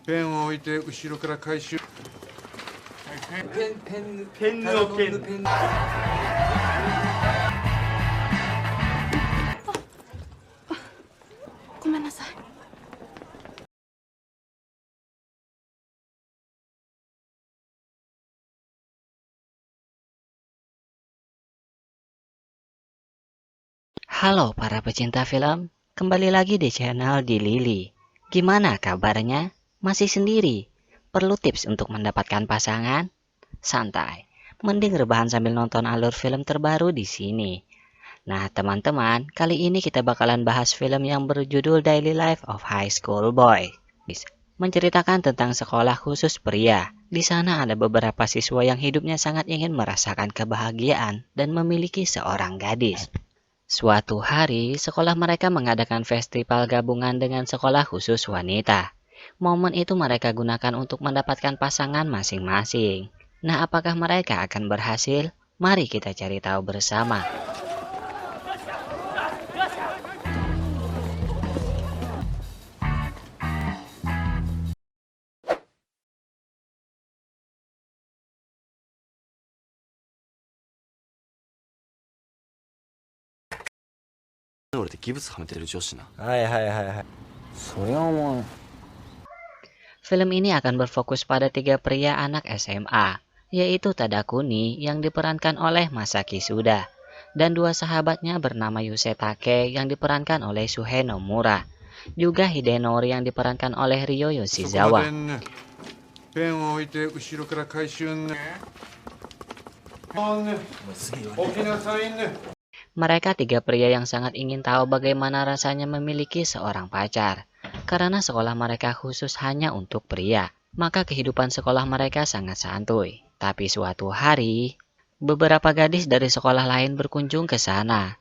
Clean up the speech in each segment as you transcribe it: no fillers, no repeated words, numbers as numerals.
ペンを置いて後ろから回収。ペンのペン。ごめんなさい。Halo para pecinta film, kembali lagi di channel Di Lili. Gimana kabarnya? Masih sendiri? Perlu tips untuk mendapatkan pasangan? Santai, mending rebahan sambil nonton alur film terbaru di sini. Nah teman-teman, kali ini kita bakalan bahas film yang berjudul Daily Life of High School Boy. Menceritakan tentang sekolah khusus pria. Di sana ada beberapa siswa yang hidupnya sangat ingin merasakan kebahagiaan dan memiliki seorang gadis. Suatu hari, sekolah mereka mengadakan festival gabungan dengan sekolah khusus wanita. Momen itu mereka gunakan untuk mendapatkan pasangan masing-masing. Nah, apakah mereka akan berhasil? Mari kita cari tahu bersama. Film ini akan berfokus pada 3 pria anak SMA, yaitu Tadakuni yang diperankan oleh Masaki Suda, dan 2 sahabatnya bernama Yusetake yang diperankan oleh Shuhei Nomura, juga Hidenori yang diperankan oleh Ryo Yoshizawa. ペンを置いて後ろから回収ね。起きなさいね。 Mereka 3 pria yang sangat ingin tahu bagaimana rasanya memiliki seorang pacar. Karena sekolah mereka khusus hanya untuk pria, maka kehidupan sekolah mereka sangat santuy. Tapi suatu hari, beberapa gadis dari sekolah lain berkunjung ke sana.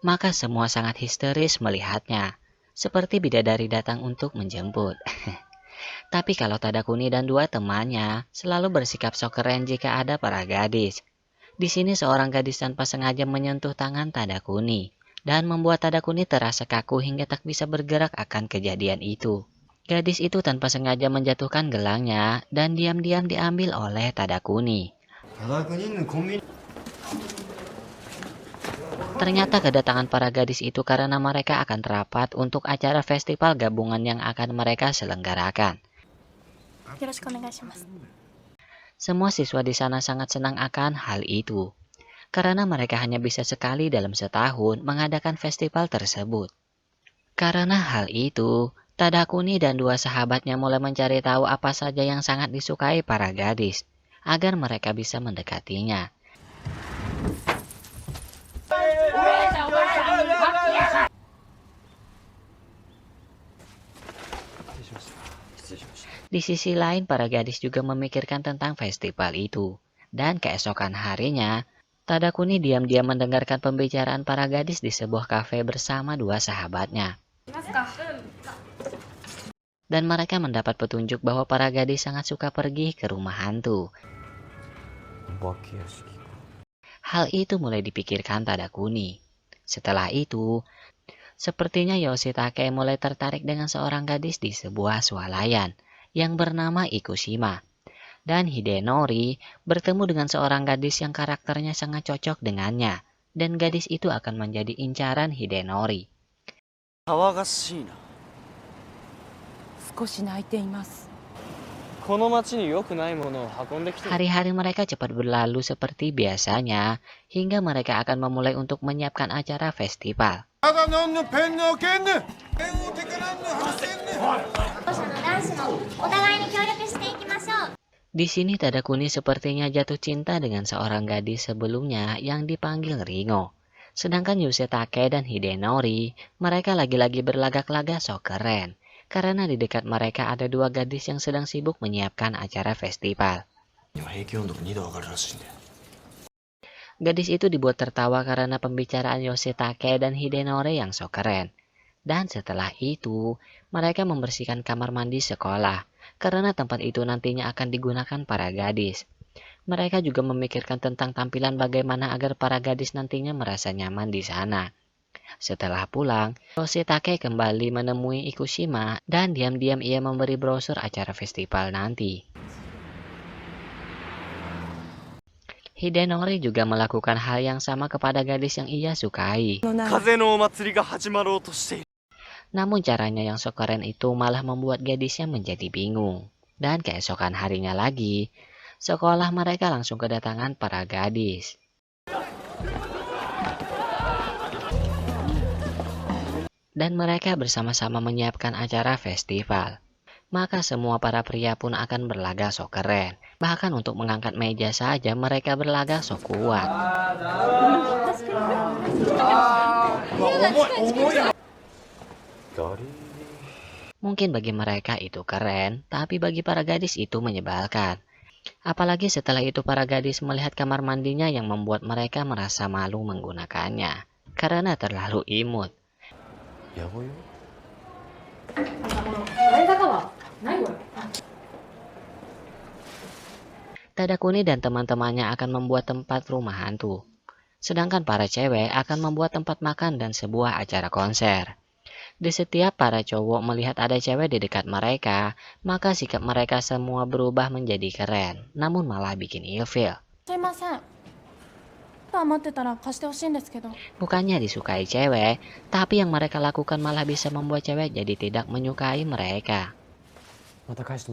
Maka semua sangat histeris melihatnya, seperti bidadari datang untuk menjemput. Tapi kalau Tadakuni dan 2 temannya selalu bersikap sok keren jika ada para gadis. Di sini seorang gadis tanpa sengaja menyentuh tangan Tadakuni dan membuat Tadakuni terasa kaku hingga tak bisa bergerak akan kejadian itu. Gadis itu tanpa sengaja menjatuhkan gelangnya dan diam-diam diambil oleh Tadakuni. Ternyata kedatangan para gadis itu karena mereka akan rapat untuk acara festival gabungan yang akan mereka selenggarakan. Semua siswa di sana sangat senang akan hal itu, karena mereka hanya bisa sekali dalam setahun mengadakan festival tersebut. Karena hal itu, Tadakuni dan 2 sahabatnya mulai mencari tahu apa saja yang sangat disukai para gadis, agar mereka bisa mendekatinya. Di sisi lain, para gadis juga memikirkan tentang festival itu. Dan keesokan harinya, Tadakuni diam-diam mendengarkan pembicaraan para gadis di sebuah kafe bersama 2 sahabatnya. Dan mereka mendapat petunjuk bahwa para gadis sangat suka pergi ke rumah hantu. Hal itu mulai dipikirkan Tadakuni. Setelah itu, sepertinya Yoshitake mulai tertarik dengan seorang gadis di sebuah swalayan yang bernama Ikushima. Dan Hidenori bertemu dengan seorang gadis yang karakternya sangat cocok dengannya, dan gadis itu akan menjadi incaran Hidenori. Hari-hari mereka cepat berlalu seperti biasanya, hingga mereka akan memulai untuk menyiapkan acara festival. Di sini Tadakuni sepertinya jatuh cinta dengan seorang gadis sebelumnya yang dipanggil Ringo. Sedangkan Yusetake dan Hidenori, mereka lagi-lagi berlagak-lagak sok keren. Karena di dekat mereka ada 2 gadis yang sedang sibuk menyiapkan acara festival. Gadis itu dibuat tertawa karena pembicaraan Yoshitake dan Hidenori yang sok keren. Dan setelah itu, mereka membersihkan kamar mandi sekolah, karena tempat itu nantinya akan digunakan para gadis. Mereka juga memikirkan tentang tampilan bagaimana agar para gadis nantinya merasa nyaman di sana. Setelah pulang, Yoshitake kembali menemui Ikushima dan diam-diam ia memberi brosur acara festival nanti. Hidenori juga melakukan hal yang sama kepada gadis yang ia sukai. 風のお祭りが始まろうとしている。 Namun caranya yang so keren itu malah membuat gadisnya menjadi bingung. Dan keesokan harinya lagi, sekolah mereka langsung kedatangan para gadis. Dan mereka bersama-sama menyiapkan acara festival. Maka semua para pria pun akan berlagak sok keren. Bahkan untuk mengangkat meja saja mereka berlagak sok kuat. Mungkin bagi mereka itu keren, tapi bagi para gadis itu menyebalkan. Apalagi setelah itu para gadis melihat kamar mandinya yang membuat mereka merasa malu menggunakannya. Karena terlalu imut. Tadakuni dan teman-temannya akan membuat tempat rumah hantu. Sedangkan para cewek akan membuat tempat makan dan sebuah acara konser. Di setiap para cowok melihat ada cewek di dekat mereka, maka sikap mereka semua berubah menjadi keren, namun malah bikin ilfil. Bukannya disukai cewek, tapi yang mereka lakukan malah bisa membuat cewek jadi tidak menyukai mereka.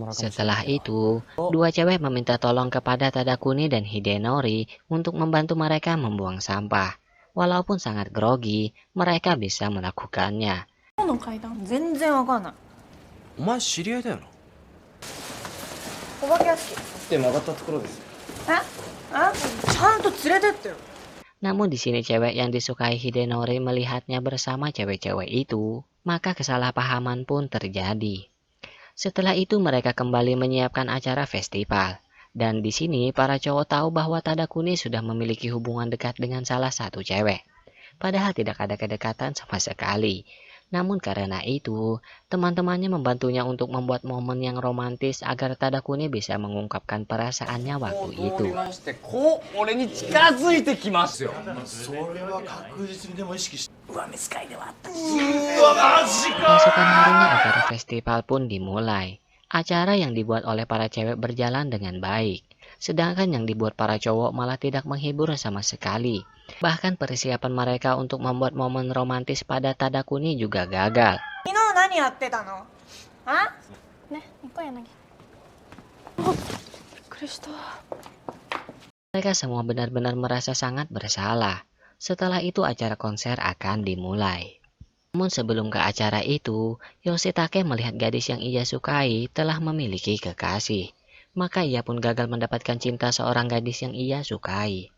Setelah itu, dua cewek meminta tolong kepada Tadakuni dan Hidenori untuk membantu mereka membuang sampah. Walaupun sangat grogi, mereka bisa melakukannya. 全然わかんない。お前知り合いだよな。お化け屋敷。で曲がったところです。ちゃんと連れてってよ。 Namun di sini cewek yang disukai Hidenori melihatnya bersama cewek-cewek itu, maka kesalahpahaman pun terjadi. Setelah itu mereka kembali menyiapkan acara festival. Dan di sini para cowok tahu bahwa Tadakuni sudah memiliki hubungan dekat dengan salah satu cewek. Padahal tidak ada kedekatan sama sekali. Namun karena itu, teman-temannya membantunya untuk membuat momen yang romantis agar Tadakuni bisa mengungkapkan perasaannya waktu itu. こう俺に近づいてきますよ。それは確実にでも意識し。上目遣いではあった。 Keesokan harinya acara festival pun dimulai. Acara yang dibuat oleh para cewek berjalan dengan baik. Sedangkan yang dibuat para cowok malah tidak menghibur sama sekali. Bahkan persiapan mereka untuk membuat momen romantis pada Tadakuni juga gagal. 昨日何やってたの？あ？ね、行こう柳。あ、びっくりした。 Mereka semua benar-benar merasa sangat bersalah. Setelah itu acara konser akan dimulai. Namun sebelum ke acara itu, Yoshitake melihat gadis yang ia sukai telah memiliki kekasih. Maka ia pun gagal mendapatkan cinta seorang gadis yang ia sukai.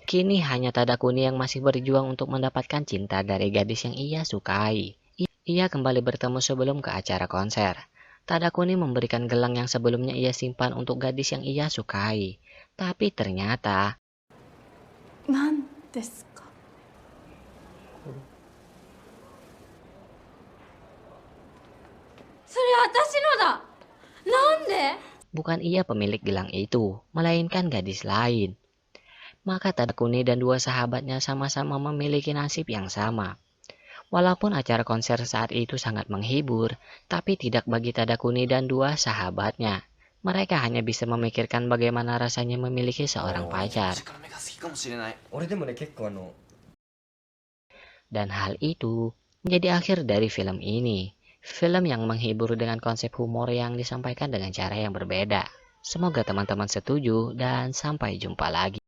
Kini hanya Tadakuni yang masih berjuang untuk mendapatkan cinta dari gadis yang ia sukai. Ia kembali bertemu sebelum ke acara konser. Tadakuni memberikan gelang yang sebelumnya ia simpan untuk gadis yang ia sukai. Tapi ternyata... なんですか。それ私のだ。なんで？ bukan ia pemilik gelang itu, melainkan gadis lain. Maka Tadakuni dan dua sahabatnya sama-sama memiliki nasib yang sama. Walaupun acara konser saat itu sangat menghibur, tapi tidak bagi Tadakuni dan dua sahabatnya. Mereka hanya bisa memikirkan bagaimana rasanya memiliki seorang pacar. 時間目が好きかもしれない。俺でもね結構Dan hal itu menjadi akhir dari film ini. Film yang menghibur dengan konsep humor yang disampaikan dengan cara yang berbeda. Semoga teman-teman setuju dan sampai jumpa lagi.